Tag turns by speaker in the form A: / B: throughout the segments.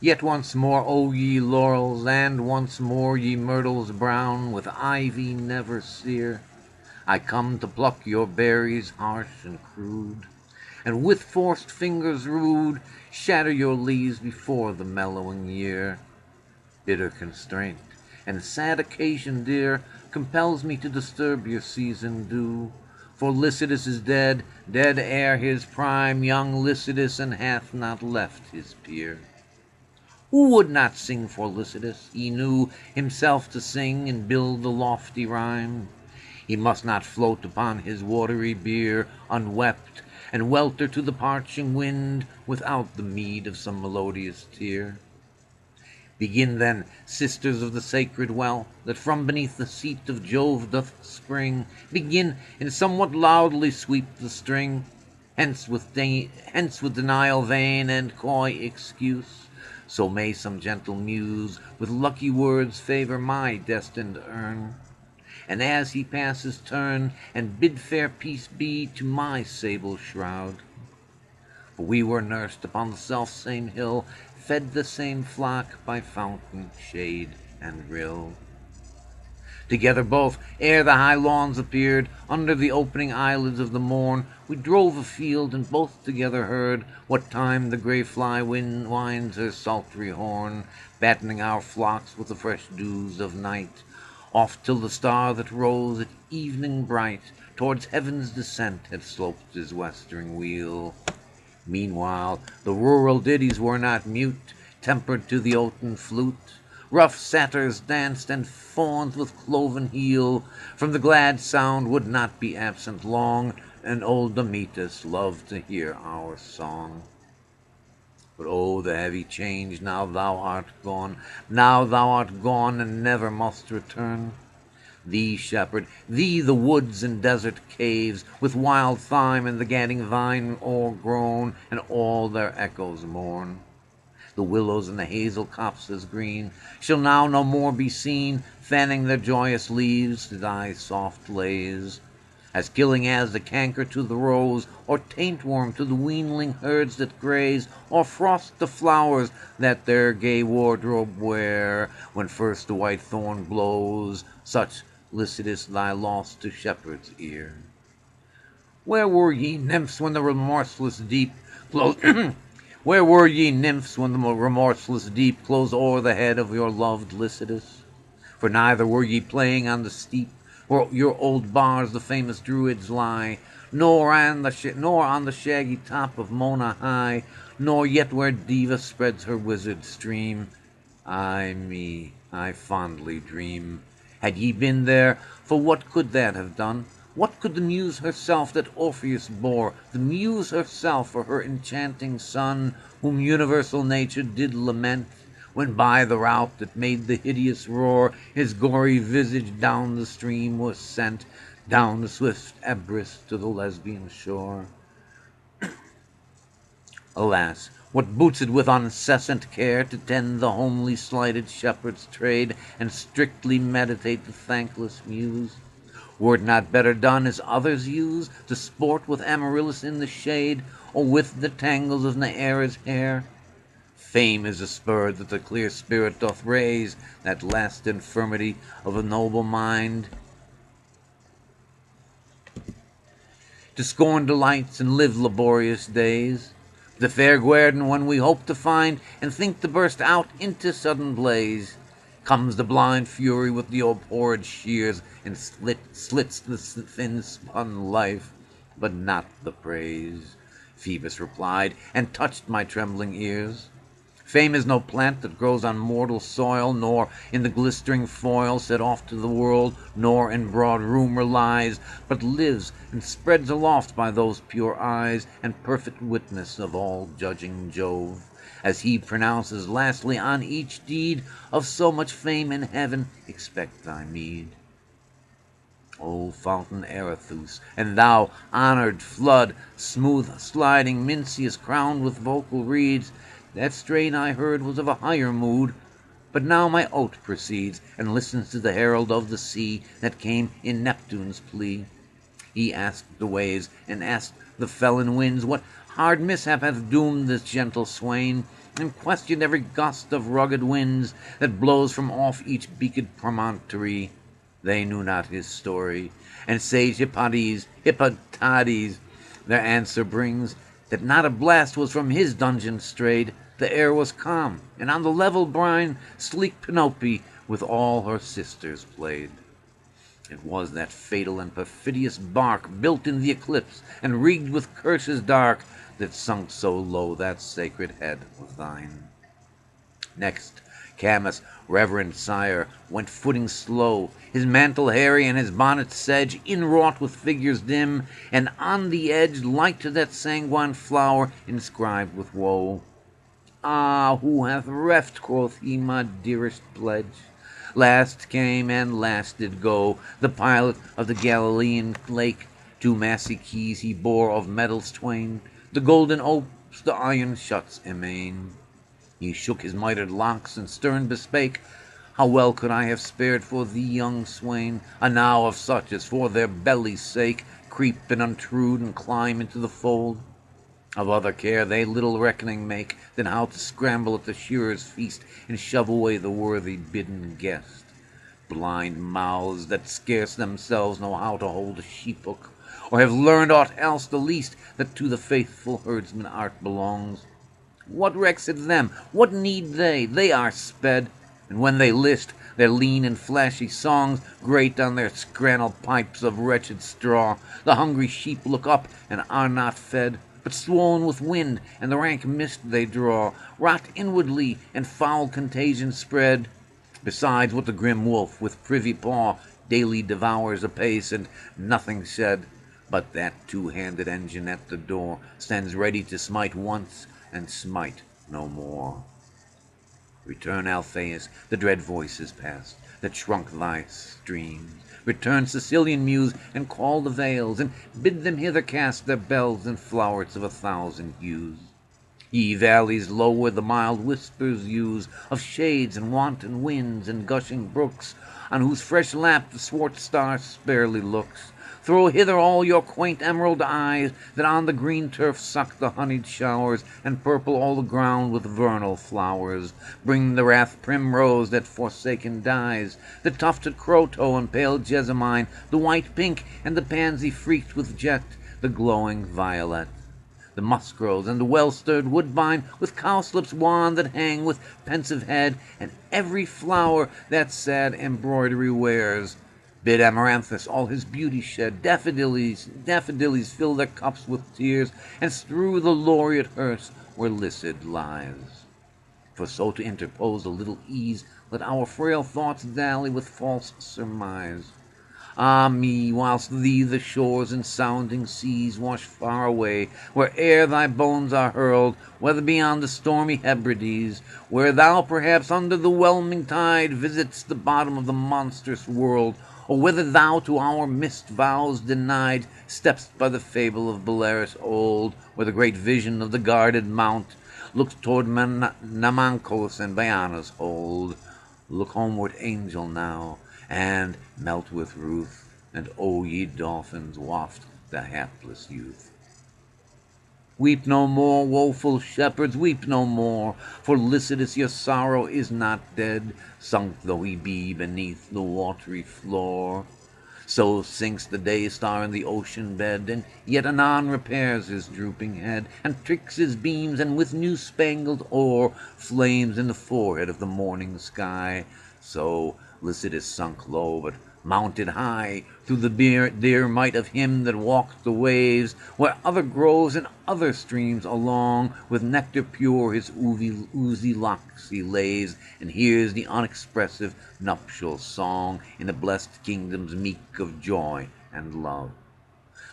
A: Yet once more, O ye laurels, and once more, ye myrtles brown, with ivy never sere, I come to pluck your berries harsh and crude, and with forced fingers rude shatter your leaves before the mellowing year. Bitter constraint and sad occasion dear compels me to disturb your season due. For Lycidas is dead, dead ere his prime, young Lycidas, and hath not left his peer. Who would not sing for Lycidas? He knew himself to sing and build the lofty rhyme. He must not float upon his watery bier unwept, and welter to the parching wind without the meed of some melodious tear. Begin then, sisters of the sacred well, that from beneath the seat of Jove doth spring, begin, and somewhat loudly sweep the string. Hence with denial vain and coy excuse, so may some gentle muse with lucky words favor my destined urn. And as he passes turn, and bid fair peace be to my sable shroud. For we were nursed upon the self-same hill, fed the same flock by fountain, shade, and rill. Together both, ere the high lawns appeared, under the opening eyelids of the morn, we drove afield, and both together heard what time the grey fly wind winds her sultry horn, battening our flocks with the fresh dews of night, oft till the star that rose at evening bright towards heaven's descent had sloped his western wheel. Meanwhile the rural ditties were not mute, tempered to the oaten flute. Rough satyrs danced, and fauns with cloven heel from the glad sound would not be absent long, and old Demetus loved to hear our song. But oh, the heavy change, now thou art gone, and never must return. Thee, shepherd, thee the woods and desert caves, with wild thyme and the gadding vine o'ergrown, and all their echoes mourn. The willows and the hazel copses green shall now no more be seen, fanning their joyous leaves to thy soft lays, as killing as the canker to the rose, or taintworm to the weanling herds that graze, or frost the flowers that their gay wardrobe wear, when first the white thorn blows, such, Lycidas, thy loss to shepherd's ear. Where were ye nymphs when the remorseless deep closed Where were ye nymphs when the remorseless deep closed o'er the head of your loved Lycidas? For neither were ye playing on the steep where your old bars the famous Druids lie, nor on the shaggy top of Mona high, nor yet where Diva spreads her wizard stream. Ay me, I fondly dream. Had ye been there, for what could that have done? What could the Muse herself that Orpheus bore, the Muse herself for her enchanting son, whom universal nature did lament, when by the rout that made the hideous roar, his gory visage down the stream was sent, down the swift Ebris to the Lesbian shore? Alas, what boots it with incessant care to tend the homely slighted shepherd's trade, and strictly meditate the thankless Muse? Were it not better done as others use, to sport with Amaryllis in the shade, or with the tangles of Neaera's hair? Fame is a spur that the clear spirit doth raise, that last infirmity of a noble mind, to scorn delights and live laborious days. The fair guerdon when we hope to find, and think to burst out into sudden blaze, comes the blind fury with the abhorred shears, and slits the thin-spun life, but not the praise. Phoebus replied, and touched my trembling ears. Fame is no plant that grows on mortal soil, nor in the glistering foil set off to the world, nor in broad rumor lies, but lives and spreads aloft by those pure eyes, and perfect witness of all judging Jove, as he pronounces lastly on each deed of so much fame in heaven, expect thy meed. O fountain Erythus, and thou, honored flood, smooth sliding Mincius crowned with vocal reeds, that strain I heard was of a higher mood, but now my oat proceeds, and listens to the herald of the sea that came in Neptune's plea. He asked the waves, and asked the felon winds, what hard mishap hath doomed this gentle swain, and questioned every gust of rugged winds that blows from off each beaked promontory. They knew not his story, and sage Hippotades their answer brings, that not a blast was from his dungeon strayed. The air was calm, and on the level brine sleek Penelope with all her sisters played. It was that fatal and perfidious bark, built in the eclipse and rigged with curses dark, that sunk so low that sacred head of thine. Next, Camus, reverend sire, went footing slow, his mantle hairy and his bonnet sedge, inwrought with figures dim, and on the edge, like to that sanguine flower, inscribed with woe. Ah, who hath reft, quoth he, my dearest pledge? Last came and last did go the pilot of the Galilean lake. 2 massy keys he bore of metals twain, the golden opes, the iron shuts amain. He shook his mitred locks and stern bespake, how well could I have spared for thee, young swain, enow of such as for their belly's sake creep and untrude and climb into the fold. Of other care they little reckoning make than how to scramble at the shearer's feast and shove away the worthy bidden guest. Blind mouths that scarce themselves know how to hold a sheep-hook, or have learned aught else the least that to the faithful herdsman art belongs. What recks it them? What need they? They are sped, and when they list, their lean and flashy songs grate on their scrannel pipes of wretched straw. The hungry sheep look up and are not fed, but swollen with wind and the rank mist they draw, rot inwardly and foul contagion spread. Besides what the grim wolf with privy paw daily devours apace, and nothing said, but that 2-handed engine at the door stands ready to smite once and smite no more. Return, Alpheus, the dread voice is past that shrunk thy streams. Return, Sicilian muse, and call the vales, and bid them hither cast their bells and flowerets of 1,000 hues. Ye valleys low where the mild whispers use of shades and wanton winds and gushing brooks, on whose fresh lap the swart star sparely looks, throw hither all your quaint emerald eyes, that on the green turf suck the honeyed showers, and purple all the ground with vernal flowers. Bring the wrath primrose that forsaken dies, the tufted croto and pale jessamine, the white pink and the pansy freaked with jet, the glowing violet. The musk rose and the well-stirred woodbine, with cowslips wan that hang with pensive head, and every flower that sad embroidery wears. Bid Amaranthus all his beauty shed, daffodillies fill their cups with tears, and strew the laureate hearse where Lycidas lies. For so to interpose a little ease, let our frail thoughts dally with false surmise. Ah me, whilst thee the shores and sounding seas wash far away, where'er thy bones are hurled, whether beyond the stormy Hebrides, where thou perhaps under the whelming tide visit'st the bottom of the monstrous world, or whether thou to our mist vows denied stepp'st by the fable of Balaris old, where the great vision of the guarded mount looks toward Namancos and Biana's hold. Look homeward, angel, now, and melt with ruth, and O ye dolphins, waft the hapless youth. Weep no more, woeful shepherds, weep no more, for Lycidas your sorrow is not dead, sunk though he be beneath the watery floor. So sinks the day star in the ocean bed, and yet anon repairs his drooping head, and tricks his beams, and with new-spangled ore flames in the forehead of the morning sky. So Lycidas sunk low, but mounted high, through the dear might of him that walked the waves, where other groves and other streams along, with nectar pure his oozy locks he lays, and hears the unexpressive nuptial song in the blessed kingdoms meek of joy and love.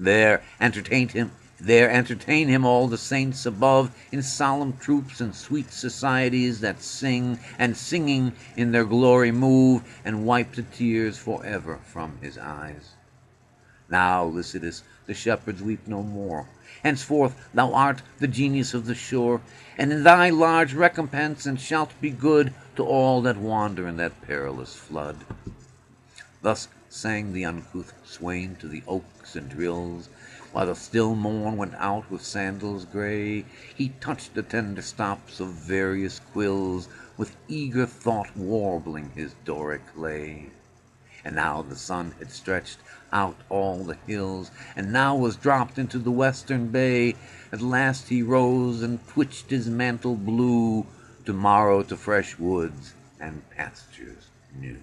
A: There entertain him all the saints above, in solemn troops and sweet societies that sing, and singing in their glory move, and wipe the tears forever from his eyes. Now, Lycidas, the shepherds weep no more. Henceforth thou art the genius of the shore, and in thy large recompense, and shalt be good to all that wander in that perilous flood. Thus sang the uncouth swain to the oaks and rills, While the still morn went out with sandals gray, he touched the tender stops of various quills, with eager thought warbling his Doric lay. And now the sun had stretched out all the hills, and now was dropped into the western bay. At last he rose and twitched his mantle blue, to morrow to fresh woods and pastures new.